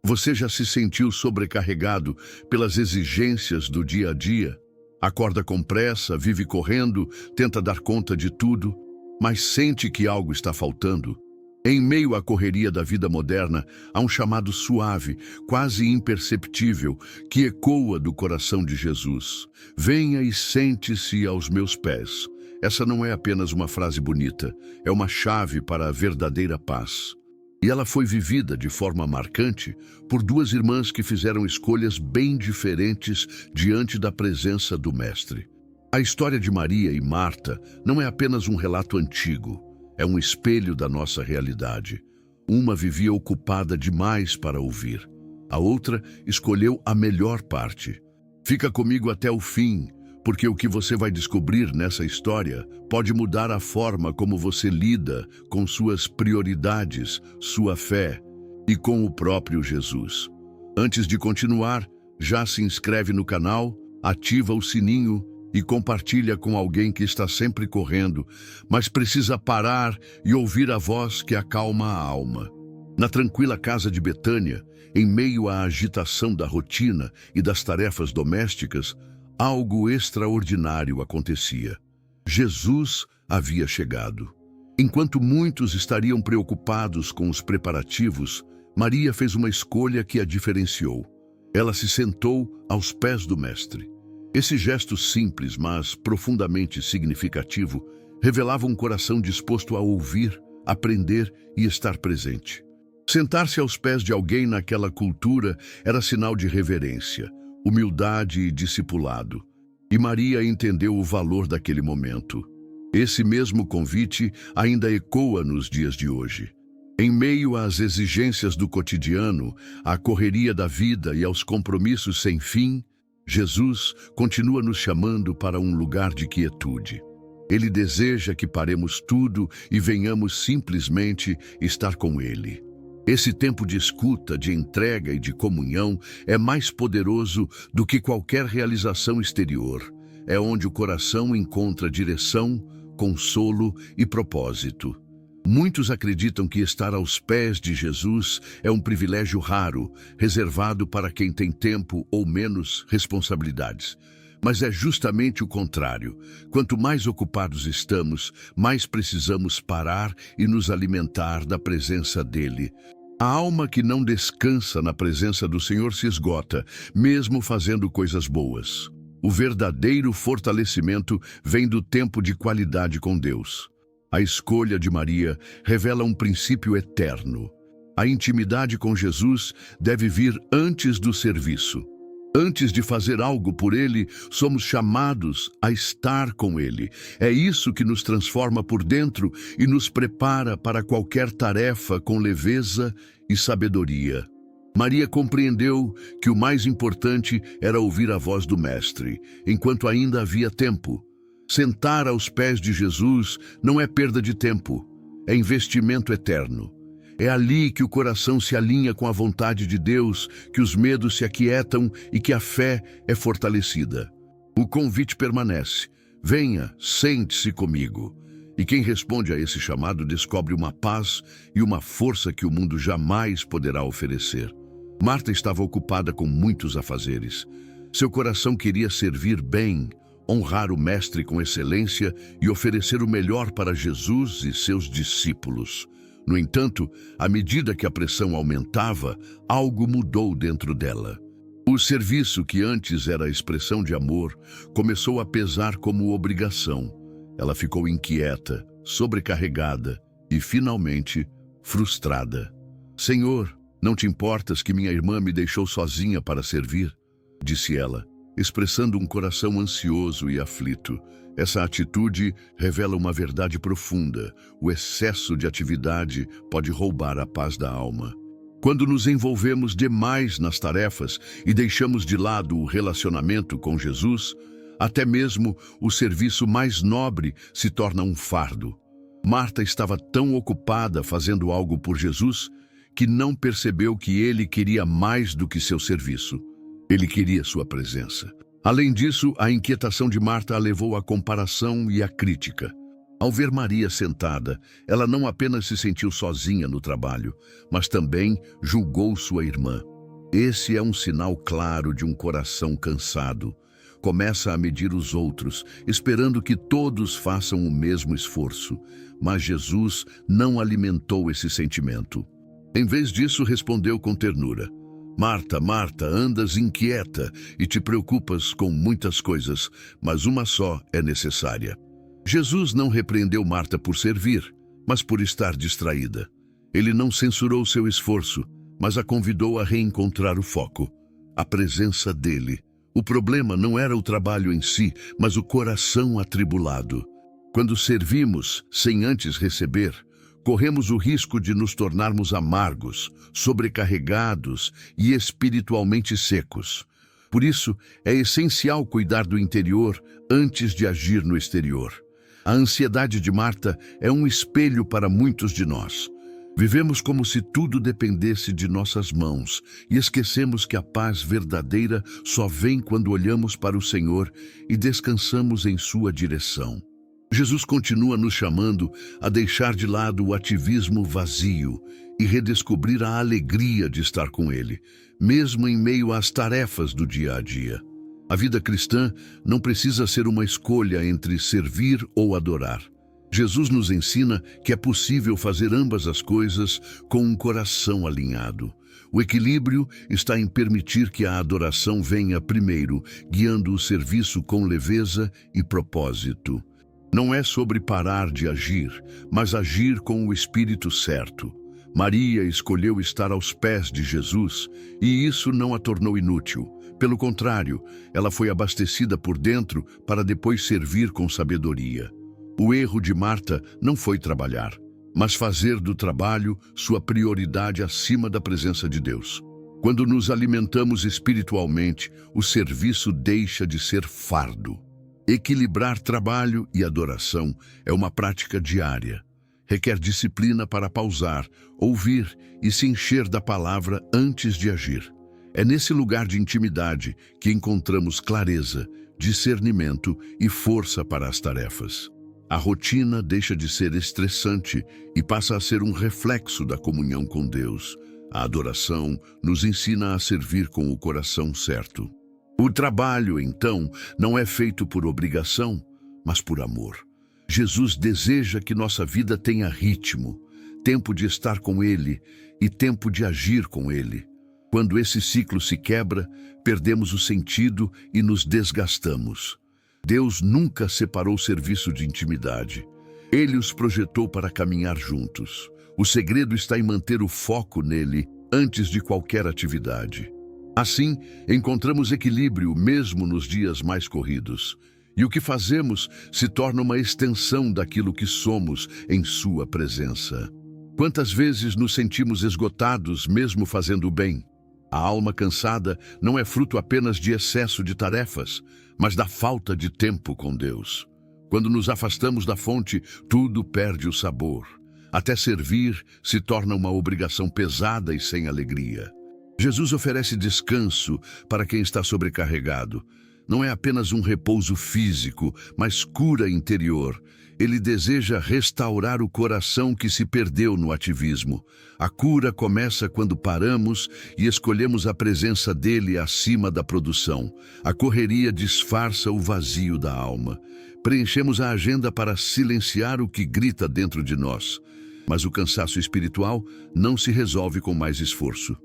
Você já se sentiu sobrecarregado pelas exigências do dia a dia? Acorda com pressa, vive correndo, tenta dar conta de tudo, mas sente que algo está faltando? Em meio à correria da vida moderna, há um chamado suave, quase imperceptível, que ecoa do coração de Jesus. Venha e sente-se aos meus pés. Essa não é apenas uma frase bonita, é uma chave para a verdadeira paz. E ela foi vivida de forma marcante por duas irmãs que fizeram escolhas bem diferentes diante da presença do Mestre. A história de Maria e Marta não é apenas um relato antigo, é um espelho da nossa realidade. Uma vivia ocupada demais para ouvir. A outra escolheu a melhor parte. Fica comigo até o fim, porque o que você vai descobrir nessa história pode mudar a forma como você lida com suas prioridades, sua fé e com o próprio Jesus. Antes de continuar, já se inscreve no canal, ativa o sininho e compartilha com alguém que está sempre correndo, mas precisa parar e ouvir a voz que acalma a alma. Na tranquila casa de Betânia, em meio à agitação da rotina e das tarefas domésticas, algo extraordinário acontecia. Jesus havia chegado. Enquanto muitos estariam preocupados com os preparativos, Maria fez uma escolha que a diferenciou. Ela se sentou aos pés do Mestre. Esse gesto simples, mas profundamente significativo, revelava um coração disposto a ouvir, aprender e estar presente. Sentar-se aos pés de alguém naquela cultura era sinal de reverência, humildade e discipulado. E Maria entendeu o valor daquele momento. Esse mesmo convite ainda ecoa nos dias de hoje. Em meio às exigências do cotidiano, à correria da vida e aos compromissos sem fim, Jesus continua nos chamando para um lugar de quietude. Ele deseja que paremos tudo e venhamos simplesmente estar com Ele. Esse tempo de escuta, de entrega e de comunhão é mais poderoso do que qualquer realização exterior. É onde o coração encontra direção, consolo e propósito. Muitos acreditam que estar aos pés de Jesus é um privilégio raro, reservado para quem tem tempo ou menos responsabilidades. Mas é justamente o contrário. Quanto mais ocupados estamos, mais precisamos parar e nos alimentar da presença dele. A alma que não descansa na presença do Senhor se esgota, mesmo fazendo coisas boas. O verdadeiro fortalecimento vem do tempo de qualidade com Deus. A escolha de Maria revela um princípio eterno. A intimidade com Jesus deve vir antes do serviço. Antes de fazer algo por Ele, somos chamados a estar com Ele. É isso que nos transforma por dentro e nos prepara para qualquer tarefa com leveza e sabedoria. Maria compreendeu que o mais importante era ouvir a voz do Mestre, enquanto ainda havia tempo. Sentar aos pés de Jesus não é perda de tempo, é investimento eterno. É ali que o coração se alinha com a vontade de Deus, que os medos se aquietam e que a fé é fortalecida. O convite permanece. Venha, sente-se comigo. E quem responde a esse chamado descobre uma paz e uma força que o mundo jamais poderá oferecer. Marta estava ocupada com muitos afazeres. Seu coração queria servir bem, honrar o Mestre com excelência e oferecer o melhor para Jesus e seus discípulos. No entanto, à medida que a pressão aumentava, algo mudou dentro dela. O serviço, que antes era a expressão de amor, começou a pesar como obrigação. Ela ficou inquieta, sobrecarregada e, finalmente, frustrada. Senhor, não te importas que minha irmã me deixou sozinha para servir? Disse ela, expressando um coração ansioso e aflito. Essa atitude revela uma verdade profunda. O excesso de atividade pode roubar a paz da alma. Quando nos envolvemos demais nas tarefas e deixamos de lado o relacionamento com Jesus, até mesmo o serviço mais nobre se torna um fardo. Marta estava tão ocupada fazendo algo por Jesus que não percebeu que ele queria mais do que seu serviço. Ele queria sua presença. Além disso, a inquietação de Marta a levou à comparação e à crítica. Ao ver Maria sentada, ela não apenas se sentiu sozinha no trabalho, mas também julgou sua irmã. Esse é um sinal claro de um coração cansado. Começa a medir os outros, esperando que todos façam o mesmo esforço. Mas Jesus não alimentou esse sentimento. Em vez disso, respondeu com ternura: Marta, Marta, andas inquieta e te preocupas com muitas coisas, mas uma só é necessária. Jesus não repreendeu Marta por servir, mas por estar distraída. Ele não censurou seu esforço, mas a convidou a reencontrar o foco, a presença dele. O problema não era o trabalho em si, mas o coração atribulado. Quando servimos sem antes receber, corremos o risco de nos tornarmos amargos, sobrecarregados e espiritualmente secos. Por isso, é essencial cuidar do interior antes de agir no exterior. A ansiedade de Marta é um espelho para muitos de nós. Vivemos como se tudo dependesse de nossas mãos e esquecemos que a paz verdadeira só vem quando olhamos para o Senhor e descansamos em sua direção. Jesus continua nos chamando a deixar de lado o ativismo vazio e redescobrir a alegria de estar com Ele, mesmo em meio às tarefas do dia a dia. A vida cristã não precisa ser uma escolha entre servir ou adorar. Jesus nos ensina que é possível fazer ambas as coisas com um coração alinhado. O equilíbrio está em permitir que a adoração venha primeiro, guiando o serviço com leveza e propósito. Não é sobre parar de agir, mas agir com o espírito certo. Maria escolheu estar aos pés de Jesus e isso não a tornou inútil. Pelo contrário, ela foi abastecida por dentro para depois servir com sabedoria. O erro de Marta não foi trabalhar, mas fazer do trabalho sua prioridade acima da presença de Deus. Quando nos alimentamos espiritualmente, o serviço deixa de ser fardo. Equilibrar trabalho e adoração é uma prática diária. Requer disciplina para pausar, ouvir e se encher da palavra antes de agir. É nesse lugar de intimidade que encontramos clareza, discernimento e força para as tarefas. A rotina deixa de ser estressante e passa a ser um reflexo da comunhão com Deus. A adoração nos ensina a servir com o coração certo. O trabalho, então, não é feito por obrigação, mas por amor. Jesus deseja que nossa vida tenha ritmo, tempo de estar com Ele e tempo de agir com Ele. Quando esse ciclo se quebra, perdemos o sentido e nos desgastamos. Deus nunca separou o serviço de intimidade. Ele os projetou para caminhar juntos. O segredo está em manter o foco nele antes de qualquer atividade. Assim, encontramos equilíbrio mesmo nos dias mais corridos. E o que fazemos se torna uma extensão daquilo que somos em sua presença. Quantas vezes nos sentimos esgotados mesmo fazendo o bem? A alma cansada não é fruto apenas de excesso de tarefas, mas da falta de tempo com Deus. Quando nos afastamos da fonte, tudo perde o sabor. Até servir se torna uma obrigação pesada e sem alegria. Jesus oferece descanso para quem está sobrecarregado. Não é apenas um repouso físico, mas cura interior. Ele deseja restaurar o coração que se perdeu no ativismo. A cura começa quando paramos e escolhemos a presença dele acima da produção. A correria disfarça o vazio da alma. Preenchemos a agenda para silenciar o que grita dentro de nós. Mas o cansaço espiritual não se resolve com mais esforço.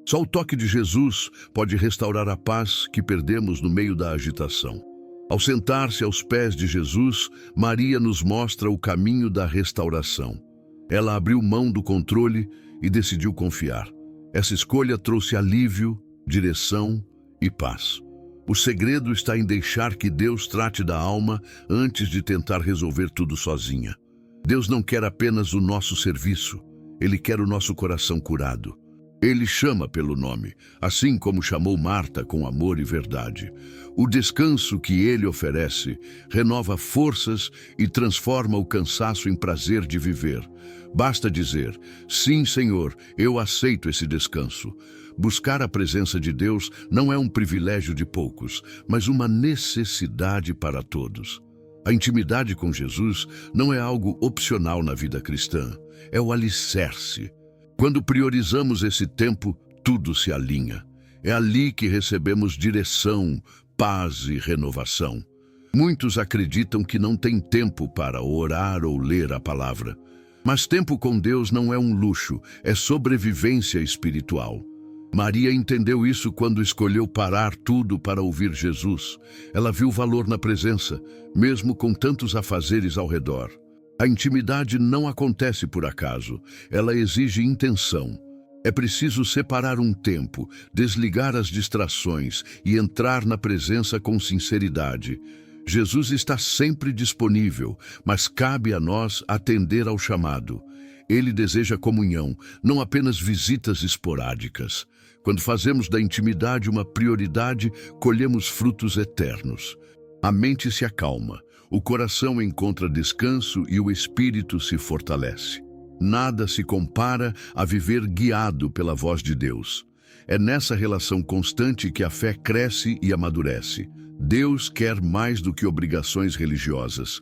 Só o toque de Jesus pode restaurar a paz que perdemos no meio da agitação. Ao sentar-se aos pés de Jesus, Maria nos mostra o caminho da restauração. Ela abriu mão do controle e decidiu confiar. Essa escolha trouxe alívio, direção e paz. O segredo está em deixar que Deus trate da alma antes de tentar resolver tudo sozinha. Deus não quer apenas o nosso serviço, Ele quer o nosso coração curado. Ele chama pelo nome, assim como chamou Marta com amor e verdade. O descanso que ele oferece renova forças e transforma o cansaço em prazer de viver. Basta dizer, sim, Senhor, eu aceito esse descanso. Buscar a presença de Deus não é um privilégio de poucos, mas uma necessidade para todos. A intimidade com Jesus não é algo opcional na vida cristã, é o alicerce. Quando priorizamos esse tempo, tudo se alinha. É ali que recebemos direção, paz e renovação. Muitos acreditam que não têm tempo para orar ou ler a palavra. Mas tempo com Deus não é um luxo, é sobrevivência espiritual. Maria entendeu isso quando escolheu parar tudo para ouvir Jesus. Ela viu valor na presença, mesmo com tantos afazeres ao redor. A intimidade não acontece por acaso, ela exige intenção. É preciso separar um tempo, desligar as distrações e entrar na presença com sinceridade. Jesus está sempre disponível, mas cabe a nós atender ao chamado. Ele deseja comunhão, não apenas visitas esporádicas. Quando fazemos da intimidade uma prioridade, colhemos frutos eternos. A mente se acalma, o coração encontra descanso e o espírito se fortalece. Nada se compara a viver guiado pela voz de Deus. É nessa relação constante que a fé cresce e amadurece. Deus quer mais do que obrigações religiosas.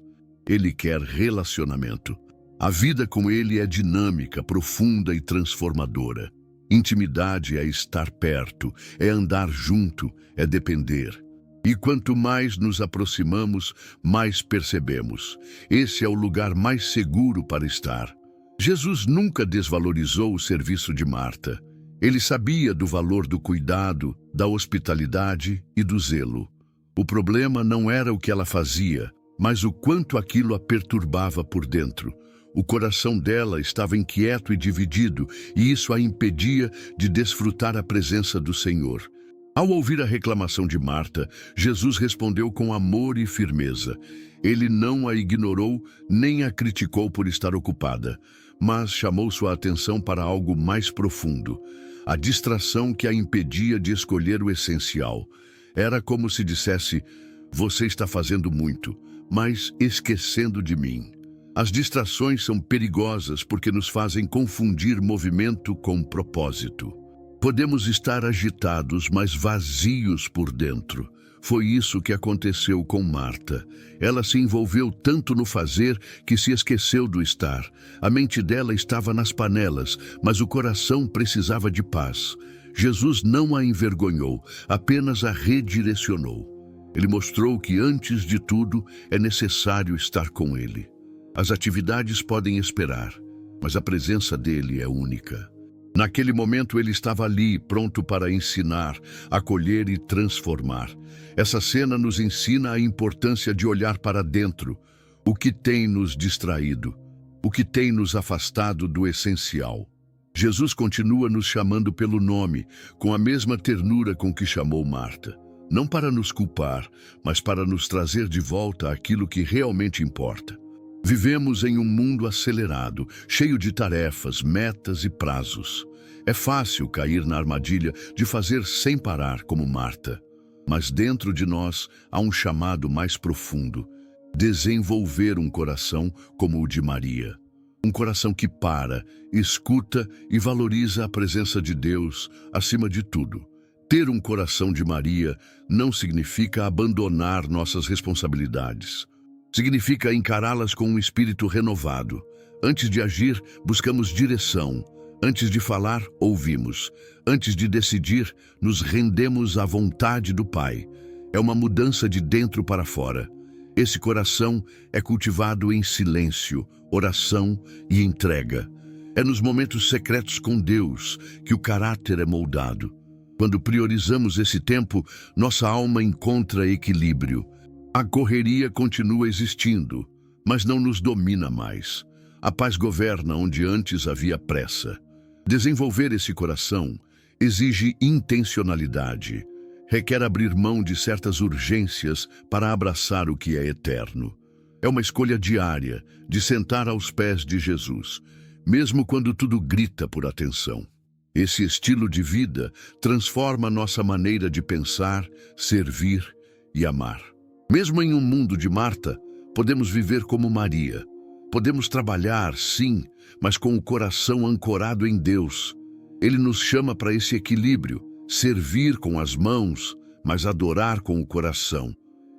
Ele quer relacionamento. A vida com Ele é dinâmica, profunda e transformadora. Intimidade é estar perto, é andar junto, é depender. E quanto mais nos aproximamos, mais percebemos. Esse é o lugar mais seguro para estar. Jesus nunca desvalorizou o serviço de Marta. Ele sabia do valor do cuidado, da hospitalidade e do zelo. O problema não era o que ela fazia, mas o quanto aquilo a perturbava por dentro. O coração dela estava inquieto e dividido, e isso a impedia de desfrutar a presença do Senhor. Ao ouvir a reclamação de Marta, Jesus respondeu com amor e firmeza. Ele não a ignorou nem a criticou por estar ocupada, mas chamou sua atenção para algo mais profundo, a distração que a impedia de escolher o essencial. Era como se dissesse: você está fazendo muito, mas esquecendo de mim. As distrações são perigosas porque nos fazem confundir movimento com propósito. Podemos estar agitados, mas vazios por dentro. Foi isso que aconteceu com Marta. Ela se envolveu tanto no fazer que se esqueceu do estar. A mente dela estava nas panelas, mas o coração precisava de paz. Jesus não a envergonhou, apenas a redirecionou. Ele mostrou que, antes de tudo, é necessário estar com Ele. As atividades podem esperar, mas a presença dele é única. Naquele momento ele estava ali, pronto para ensinar, acolher e transformar. Essa cena nos ensina a importância de olhar para dentro, o que tem nos distraído, o que tem nos afastado do essencial. Jesus continua nos chamando pelo nome, com a mesma ternura com que chamou Marta. Não para nos culpar, mas para nos trazer de volta aquilo que realmente importa. Vivemos em um mundo acelerado, cheio de tarefas, metas e prazos. É fácil cair na armadilha de fazer sem parar, como Marta. Mas dentro de nós há um chamado mais profundo: desenvolver um coração como o de Maria. Um coração que para, escuta e valoriza a presença de Deus acima de tudo. Ter um coração de Maria não significa abandonar nossas responsabilidades. Significa encará-las com um espírito renovado. Antes de agir, buscamos direção. Antes de falar, ouvimos. Antes de decidir, nos rendemos à vontade do Pai. É uma mudança de dentro para fora. Esse coração é cultivado em silêncio, oração e entrega. É nos momentos secretos com Deus que o caráter é moldado. Quando priorizamos esse tempo, nossa alma encontra equilíbrio. A correria continua existindo, mas não nos domina mais. A paz governa onde antes havia pressa. Desenvolver esse coração exige intencionalidade. Requer abrir mão de certas urgências para abraçar o que é eterno. É uma escolha diária de sentar aos pés de Jesus, mesmo quando tudo grita por atenção. Esse estilo de vida transforma nossa maneira de pensar, servir e amar. Mesmo em um mundo de Marta, podemos viver como Maria. Podemos trabalhar, sim, mas com o coração ancorado em Deus. Ele nos chama para esse equilíbrio, servir com as mãos, mas adorar com o coração.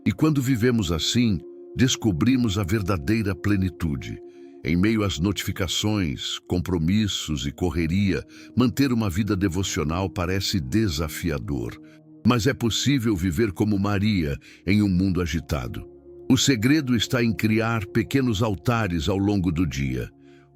E quando vivemos assim, descobrimos a verdadeira plenitude. Em meio às notificações, compromissos e correria, manter uma vida devocional parece desafiador. Mas é possível viver como Maria em um mundo agitado. O segredo está em criar pequenos altares ao longo do dia.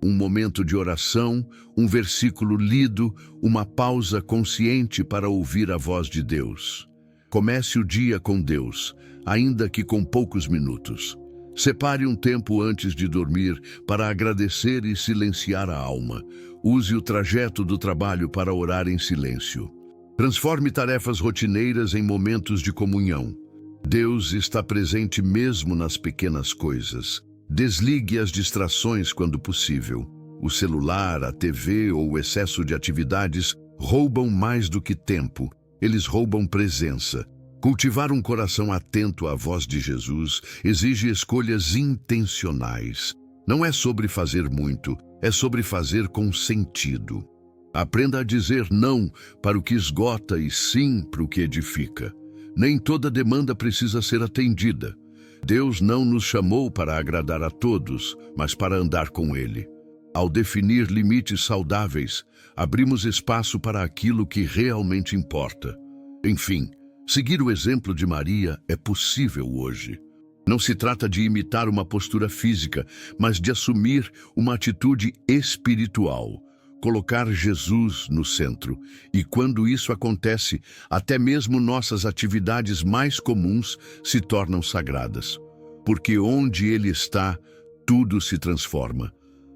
Um momento de oração, um versículo lido, uma pausa consciente para ouvir a voz de Deus. Comece o dia com Deus, ainda que com poucos minutos. Separe um tempo antes de dormir para agradecer e silenciar a alma. Use o trajeto do trabalho para orar em silêncio. Transforme tarefas rotineiras em momentos de comunhão. Deus está presente mesmo nas pequenas coisas. Desligue as distrações quando possível. O celular, a TV ou o excesso de atividades roubam mais do que tempo. Eles roubam presença. Cultivar um coração atento à voz de Jesus exige escolhas intencionais. Não é sobre fazer muito, é sobre fazer com sentido. Aprenda a dizer não para o que esgota e sim para o que edifica. Nem toda demanda precisa ser atendida. Deus não nos chamou para agradar a todos, mas para andar com Ele. Ao definir limites saudáveis, abrimos espaço para aquilo que realmente importa. Enfim, seguir o exemplo de Maria é possível hoje. Não se trata de imitar uma postura física, mas de assumir uma atitude espiritual. Colocar Jesus no centro. E quando isso acontece, até mesmo nossas atividades mais comuns se tornam sagradas. Porque onde Ele está, tudo se transforma.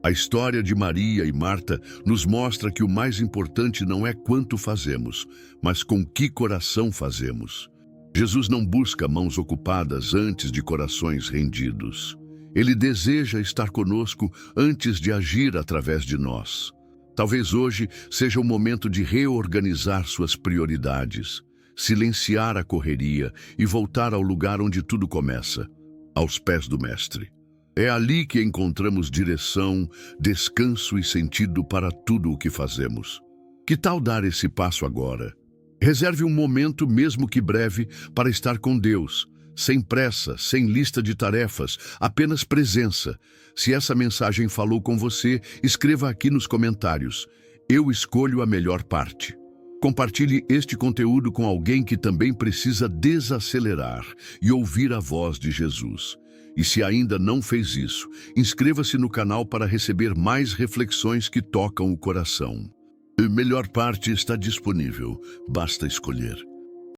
A história de Maria e Marta nos mostra que o mais importante não é quanto fazemos, mas com que coração fazemos. Jesus não busca mãos ocupadas antes de corações rendidos. Ele deseja estar conosco antes de agir através de nós. Talvez hoje seja o momento de reorganizar suas prioridades, silenciar a correria e voltar ao lugar onde tudo começa, aos pés do Mestre. É ali que encontramos direção, descanso e sentido para tudo o que fazemos. Que tal dar esse passo agora? Reserve um momento, mesmo que breve, para estar com Deus, sem pressa, sem lista de tarefas, apenas presença. Se essa mensagem falou com você, escreva aqui nos comentários. Eu escolho a melhor parte. Compartilhe este conteúdo com alguém que também precisa desacelerar e ouvir a voz de Jesus. E se ainda não fez isso, inscreva-se no canal para receber mais reflexões que tocam o coração. A melhor parte está disponível, basta escolher.